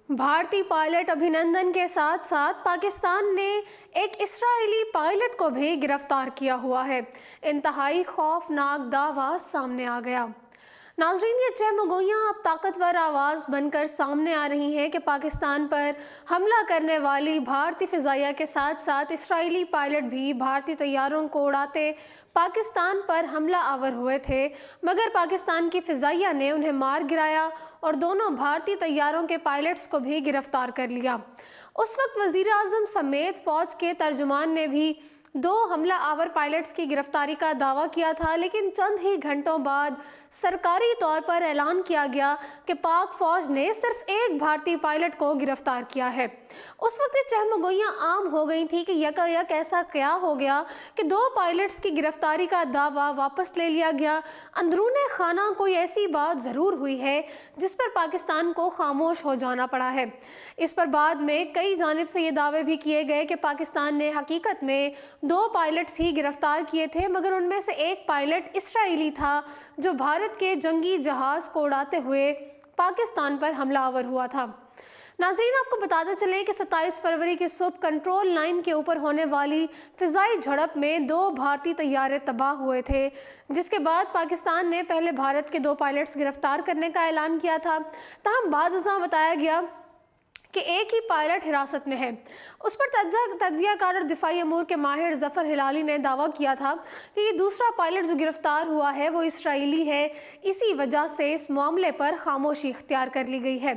भारतीय पायलट अभिनंदन के साथ साथ पाकिस्तान ने एक इस्राएली पायलट को भी गिरफ्तार किया हुआ है। इंतहाई खौफनाक दावा सामने आ गया। नाजरीन, ये चहमगोइयाँ अब ताकतवर आवाज़ बनकर सामने आ रही हैं कि पाकिस्तान पर हमला करने वाली भारतीय फ़िज़ाइया के साथ साथ इस्राएली पायलट भी भारतीय तैयारों को उड़ाते पाकिस्तान पर हमला आवर हुए थे, मगर पाकिस्तान की फ़िज़ाइया ने उन्हें मार गिराया और दोनों भारतीय तैयारों के पायलट्स को भी गिरफ्तार कर लिया। उस वक्त वज़ीर आज़म समेत फ़ौज के तर्जुमान ने भी दो हमला आवर पायलट्स की गिरफ्तारी का दावा किया था, लेकिन चंद ही घंटों बाद सरकारी तौर पर ऐलान किया गया कि पाक फ़ौज ने सिर्फ एक भारतीय पायलट को गिरफ्तार किया है। उस वक्त ये चहमगोइयाँ आम हो गई थी कि यकायक ऐसा क्या हो गया कि दो पायलट्स की गिरफ्तारी का दावा वापस ले लिया गया। अंदरूने खाना कोई ऐसी बात ज़रूर हुई है जिस पर पाकिस्तान को खामोश हो जाना पड़ा है। इस पर बाद में कई जानिब से ये दावे भी किए गए कि पाकिस्तान ने हकीकत में दो पायलट्स ही गिरफ्तार किए थे, मगर उनमें से एक पायलट इस्राएली था जो भारत के जंगी जहाज़ को उड़ाते हुए पाकिस्तान पर हमलावर हुआ था। नाज़रीन, आपको बताते चले कि 27 फरवरी की सुबह कंट्रोल लाइन के ऊपर होने वाली फ़िज़ाई झड़प में दो भारतीय तैयारे तबाह हुए थे, जिसके बाद पाकिस्तान ने पहले भारत के दो पायलट्स गिरफ्तार करने का ऐलान किया था। ताहम बाद बताया गया कि एक ही पायलट हिरासत में है। उस पर तज्ज़ियाकार और दिफाई अमूर के माहिर ज़फ़र हिलाली ने दावा किया था कि ये दूसरा पायलट जो गिरफ्तार हुआ है वो इसराइली है। इसी वजह से इस मामले पर खामोशी इख्तियार कर ली गई है।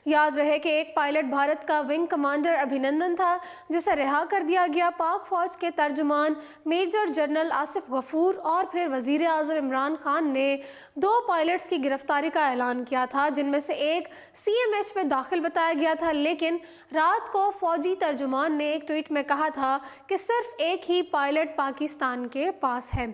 याद रहे कि एक पायलट भारत का विंग कमांडर अभिनंदन था, जिसे रिहा कर दिया गया। पाक फ़ौज के तर्जुमान मेजर जनरल आसिफ गफूर और फिर वज़ीर आज़म इमरान खान ने दो पायलट्स की गिरफ्तारी का ऐलान किया था, जिनमें से एक CMH में दाखिल बताया गया था, लेकिन रात को फौजी तर्जुमान ने एक ट्वीट में कहा था कि सिर्फ एक ही पायलट पाकिस्तान के पास है।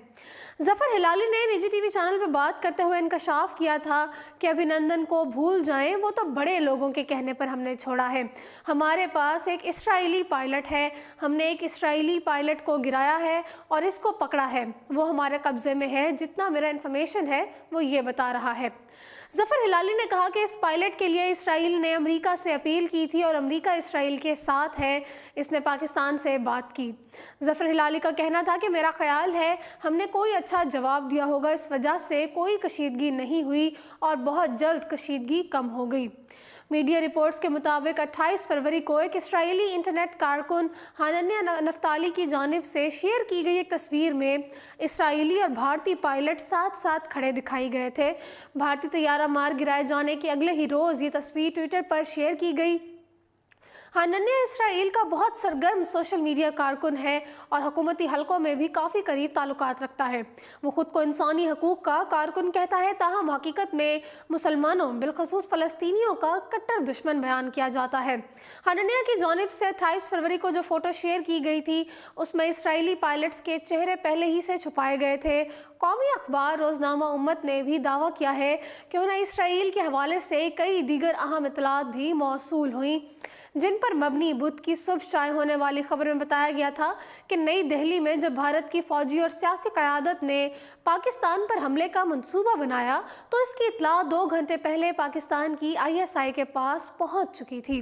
ज़फ़र हिलाली ने निजी टीवी चैनल पर बात करते हुए इंकशाफ किया था कि अभिनंदन को भूल जाएं, वो तो बड़े लोगों के कहने पर हमने छोड़ा है। हमारे पास एक इस्राएली पायलट है, हमने एक इस्राएली पायलट को गिराया है और इसको पकड़ा है, वो हमारे कब्ज़े में है। जितना मेरा इन्फॉर्मेशन है वो ये बता रहा है। ज़फ़र हिलाली ने कहा कि इस पायलट के लिए इसराइल ने अमेरिका से अपील की थी और अमेरिका इसराइल के साथ है, इसने पाकिस्तान से बात की। ज़फ़र हिलाली का कहना था कि मेरा ख्याल है हमने कोई अच्छा जवाब दिया होगा, इस वजह से कोई कशीदगी नहीं हुई और बहुत जल्द कशीदगी कम हो गई। मीडिया रिपोर्ट्स के मुताबिक 28 फरवरी को एक इस्राएली इंटरनेट कारकुन हनन्या नफ्ताली की जानिब से शेयर की गई एक तस्वीर में इस्राएली और भारतीय पायलट साथ साथ खड़े दिखाई गए थे। भारतीय तैयारा मार गिराए जाने के अगले ही रोज़ ये तस्वीर ट्विटर पर शेयर की गई। हनन्या इसराइल का बहुत सरगर्म सोशल मीडिया कारकुन है और हुकूमती हलकों में भी काफ़ी करीब ताल्लुकात रखता है। वो खुद को इंसानी हकूक़ का कारकुन कहता है, ताहम हकीकत में मुसलमानों बिलखसूस फ़लस्तीनियों का कट्टर दुश्मन बयान किया जाता है। हनन्या की जानिब से 28 फरवरी को जो फ़ोटो शेयर की गई थी उसमें इसराइली पायलट्स के चेहरे पहले ही से छुपाए गए थे। कौमी अखबार रोज़नामा उम्मत ने भी दावा किया है कि उन्हें इसराइल के हवाले से कई दीगर अहम इत्तलात भी मौसूल हुई, जिन पर मबनी बुध की सुबह शाये होने वाली खबर में बताया गया था कि नई दिल्ली में जब भारत की फ़ौजी और सियासी क़यादत ने पाकिस्तान पर हमले का मंसूबा बनाया तो इसकी इत्तला 2 घंटे पहले पाकिस्तान की ISI के पास पहुंच चुकी थी।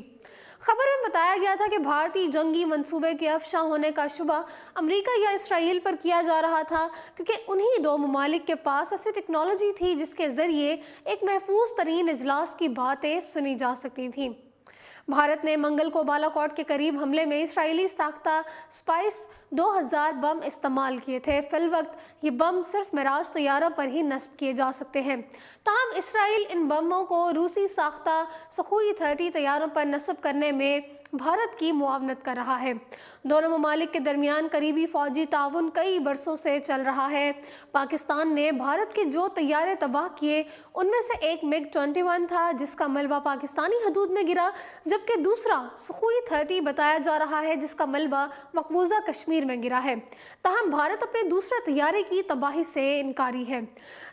खबर में बताया गया था कि भारतीय जंगी मंसूबे के अफशा होने का शुबा अमेरिका या इसराइल पर किया जा रहा था, क्योंकि उन्हीं दो ममालिक के पास ऐसी टेक्नोलॉजी थी जिसके ज़रिए एक महफूज तरीन इजलास की बातें सुनी जा सकती थीं। भारत ने मंगल को बालाकोट के करीब हमले में इसराइली साख्ता स्पाइस 2000 बम इस्तेमाल किए थे। फिलवक्त ये बम सिर्फ मिराज तैयारों पर ही नस्ब किए जा सकते हैं। ताहम इसराइल इन बमों को रूसी साख्ता सुखोई 30 तैयारों पर नस्ब करने में भारत की मुआवनत कर रहा है। दोनों ममालिक के दरमियान करीबी फ़ौजी ताउन कई बरसों से चल रहा है। पाकिस्तान ने भारत के जो तैयारे तबाह किए उनमें से एक MiG-21 था, जिसका मलबा पाकिस्तानी हदूद में गिरा, जबकि दूसरा सुखोई 30 बताया जा रहा है जिसका मलबा मकबूजा कश्मीर में गिरा है। ताहम भारत अपने दूसरे तैयारे की तबाही से इनकारी है।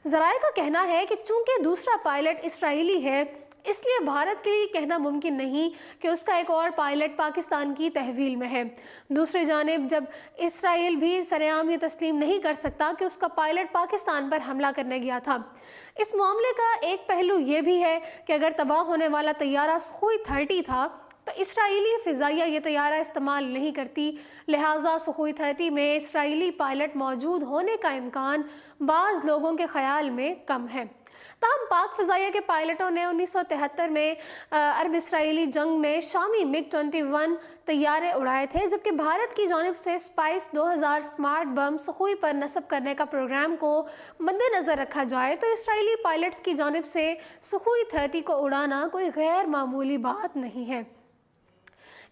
ज़राए का कहना है कि चूंकि दूसरा पायलट इसराइली है, اس لیے بھارت کے لیے کہنا ممکن نہیں کہ اس کا ایک اور پائلٹ پاکستان کی تحویل میں ہے۔ دوسری جانب جب اسرائیل بھی سرعام یہ تسلیم نہیں کر سکتا کہ اس کا پائلٹ پاکستان پر حملہ کرنے گیا تھا۔ اس معاملے کا ایک پہلو یہ بھی ہے کہ اگر تباہ ہونے والا طیارہ سخوئی 30 تھا تو اسرائیلی فضائیہ یہ طیارہ استعمال نہیں کرتی، لہٰذا سخوئی 30 میں اسرائیلی پائلٹ موجود ہونے کا امکان بعض لوگوں کے خیال میں کم ہے۔ تاہم پاک فضائیہ کے پائلٹوں نے 1973 میں عرب اسرائیلی جنگ میں شامی MiG 21 طیارے اڑائے تھے، جبکہ بھارت کی جانب سے اسپائس 2000 سمارٹ بم سخوئی پر نصب کرنے کا پروگرام کو مد نظر رکھا جائے تو اسرائیلی پائلٹس کی جانب سے سخوئی 30 کو اڑانا کوئی غیر معمولی بات نہیں ہے۔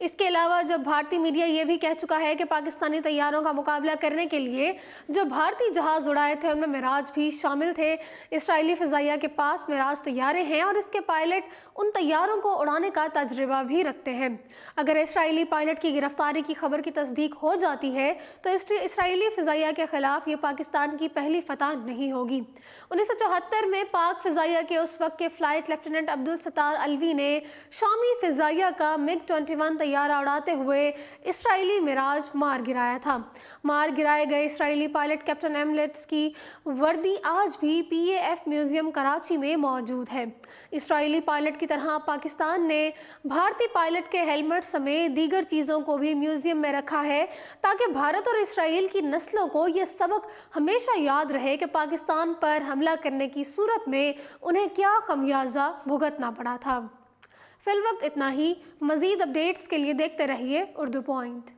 اس کے علاوہ جب بھارتی میڈیا یہ بھی کہہ چکا ہے کہ پاکستانی طیاروں کا مقابلہ کرنے کے لیے جو بھارتی جہاز اڑائے تھے ان میں معراج بھی شامل تھے، اسرائیلی فضائیہ کے پاس معراج طیارے ہیں اور اس کے پائلٹ ان طیاروں کو اڑانے کا تجربہ بھی رکھتے ہیں۔ اگر اسرائیلی پائلٹ کی گرفتاری کی خبر کی تصدیق ہو جاتی ہے تو اسرائیلی فضائیہ کے خلاف یہ پاکستان کی پہلی فتح نہیں ہوگی۔ 1974 میں پاک فضائیہ کے اس وقت کے فلائٹ لیفٹیننٹ عبدالستار الوی نے شامی فضائیہ کا MiG 21 طیارہ اڑاتے ہوئے اسرائیلی معراج مار گرایا تھا۔ مار گرائے گئے اسرائیلی پائلٹ کیپٹن ایملیٹس کی وردی آج بھی PAF میوزیم کراچی میں موجود ہے۔ اسرائیلی پائلٹ کی طرح پاکستان نے بھارتی پائلٹ کے ہیلمٹ سمیت دیگر چیزوں کو بھی میوزیم میں رکھا ہے تاکہ بھارت اور اسرائیل کی نسلوں کو یہ سبق ہمیشہ یاد رہے کہ پاکستان پر حملہ کرنے کی صورت میں انہیں کیا خمیازہ بھگتنا پڑا تھا۔ فی الوقت اتنا ہی، مزید اپڈیٹس کے لیے دیکھتے رہیے اردو پوائنٹ۔